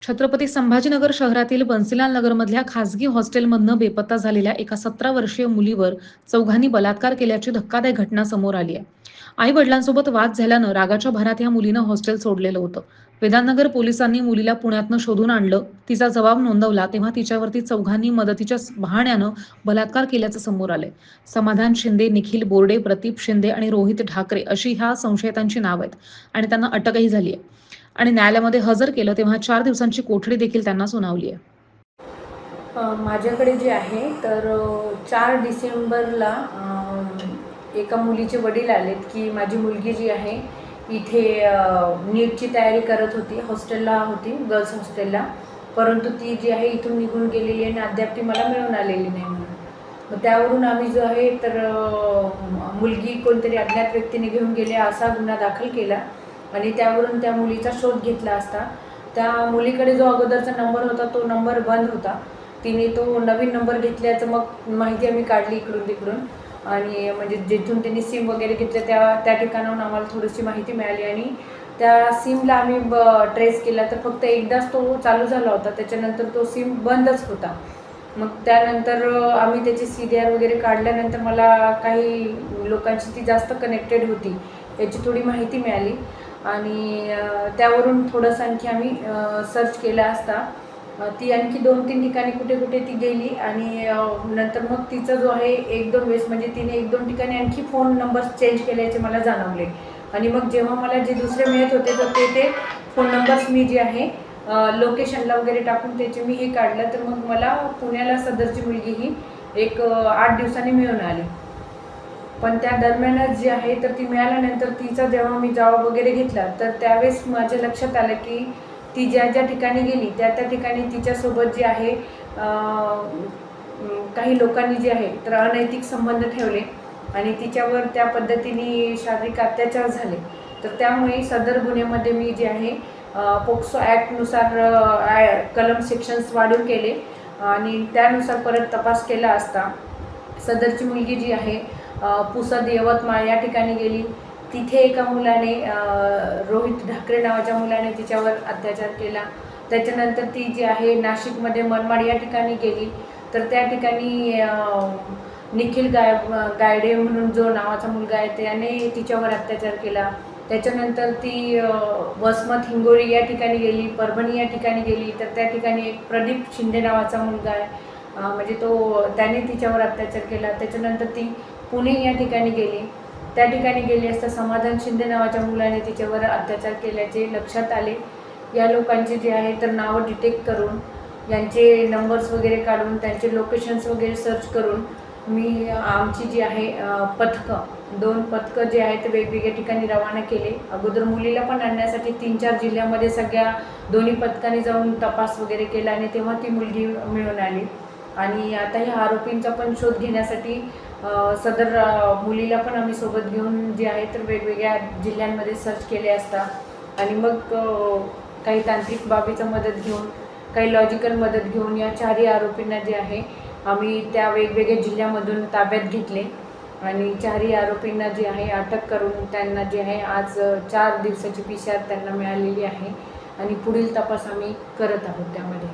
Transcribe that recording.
छत्रपती संभाजीनगर शहरातील बन्सीलाल नगरमधल्या खासगी हॉस्टेलमधनं बेपत्ता झालेल्या एका 17 वर्षीय मुलीवर चौघांनी बलात्कार केल्याची धक्कादायक घटना समोर आली आहे. आई वडिलांसोबत वाद झाल्यानं रागाच्या भरात या मुलीनं हॉस्टेल सोडलेलं होतं. विधाननगर पोलिसांनी मुलीला पुण्यातनं शोधून आणलं, तिचा जबाब नोंदवला तेव्हा तिच्यावरती चौघांनी मदतीच्या बहाण्यानं बलात्कार केल्याचं समोर आलंय. समाधान शिंदे, निखिल बोर्डे, प्रतीप शिंदे आणि रोहित ठाकरे अशी ह्या संशयितांची नाव आहेत आणि त्यांना अटकही झाली आहे आणि न्यायालयामध्ये हजर केलं तेव्हा 4 दिवसांची कोठडी देखील त्यांना सुनावली आहे. माझ्याकडे जे आहे तर 4 डिसेंबरला एका मुलीचे वडील आलेत की माझी मुलगी जी आहे इथे नीटची तयारी करत होती, हॉस्टेलला होती, गर्ल्स हॉस्टेलला, परंतु ती जी आहे इथून निघून गेलेली आहे आणि अद्याप ती मला मिळून आलेली नाही म्हणून. मग त्यावरून आम्ही जो आहे तर मुलगी कोणतरी अज्ञात व्यक्तीने घेऊन गेले असा गुन्हा दाखल केला आणि त्यावरून त्या मुलीचा शोध घेतला असता त्या मुलीकडे जो अगोदरचा नंबर होता तो नंबर बंद होता. तिने तो नवीन नंबर घेतल्याचं मग माहिती आम्ही काढली इकडून तिकडून आणि म्हणजे जिथून त्यांनी सिम वगैरे घेतलं त्या ठिकाणाहून आम्हाला थोडीशी माहिती मिळाली आणि त्या सिमला आम्ही ट्रेस केला तर फक्त एकदाच तो चालू झाला होता, त्याच्यानंतर तो सिम बंदच होता. मग त्यानंतर आम्ही त्याची CDR वगैरे काढल्यानंतर मला काही लोकांशी ती जास्त कनेक्टेड होती याची थोडी माहिती मिळाली आणि त्यावरून थोडंसं आणखी आम्ही सर्च केला असता ती आणखी 2-3 ठिकाणी कुठे कुठे ती गेली आणि नंतर मग तिचा जो आहे 1-2 वेळेस म्हणजे तिने 1-2 ठिकाणी आणखी फोन नंबर चेंज केल्याचे मला जाणवले आणि मग जेव्हा मला जे दुसरे मिळत होते तर ते फोन नंबर्स मी जे आहे लोकेशनला वगैरे टाकून त्याचे मी हे काढलं तर मग मला पुण्याला सदरची मुलगी ही एक 8 दिवसांनी मिळून आली. पण त्या दरम्यानच जी आहे तर ती मिळाल्यानंतर तिचा जेव्हा मी जॉब वगैरे घेतला तर त्यावेळेस माझ्या लक्षात आलं की ती ज्या ज्या ठिकाणी गेली त्या ठिकाणी तिच्यासोबत जे आहे काही लोकांनी जे आहे तर अनैतिक संबंध ठेवले आणि तिच्यावर त्या पद्धतीने शारीरिक अत्याचार झाले. तर त्यामुळे सदर गुन्ह्यामध्ये मी जे आहे पोक्सो ॲक्टनुसार कलम सेक्शन्स वाढीव केले आणि त्यानुसार परत तपास केला असता सदरची मुलगी जी आहे पुसद यवतमाळ या ठिकाणी गेली. तिथे एका मुलाने रोहित ठाकरे नावाच्या मुलाने तिच्यावर अत्याचार केला. त्याच्यानंतर ती जी आहे नाशिकमध्ये मनमाड या ठिकाणी गेली तर त्या ठिकाणी निखिल गायडे म्हणून जो नावाचा मुलगा आहे त्याने तिच्यावर अत्याचार केला. त्याच्यानंतर ती वसमत हिंगोली या ठिकाणी गेली, परभणी या ठिकाणी गेली तर त्या ठिकाणी एक प्रदीप शिंदे नावाचा मुलगा आहे म्हणजे त्याने तिच्यावर अत्याचार केला. त्याच्यानंतर ती पुणे या ठिकाणी गेली, त्या ठिकाणी गेली असता समाधान शिंदे नावाच्या मुलाने तिच्यावर अत्याचार केल्याचे लक्षात आले. या लोकांचे जे आहे तर नावं डिटेक्ट करून यांचे नंबर्स वगैरे काढून त्यांचे लोकेशन्स वगैरे सर्च करून मी आमची जी आहे 2 पथकं जे आहेत ते वेगवेगळ्या ठिकाणी रवाना केले. अगोदर मुलीला पण आणण्यासाठी 3-4 जिल्ह्यामध्ये सगळ्या दोन्ही पथकांनी जाऊन तपास वगैरे केला आणि तेव्हा ती मुलगी मिळून आली आणि आता ह्या आरोपींचा पण शोध घेण्यासाठी सदर मुलीला पण आम्ही सोबत घेऊन जे आहे तर वेगवेगळ्या जिल्ह्यांमध्ये सर्च केले असता आणि मग काही तांत्रिक बाबीचा मदत घेऊन काही लॉजिकल मदत घेऊन या 4ही आरोपींना जे आहे आम्ही त्या वेगवेगळ्या जिल्ह्यामधून ताब्यात घेतले आणि 4ही आरोपींना जे आहे अटक करून त्यांना जे आहे आज 4 दिवसाची PCR त्यांना मिळालेली आहे आणि पुढील तपास आम्ही करत आहोत त्यामध्ये.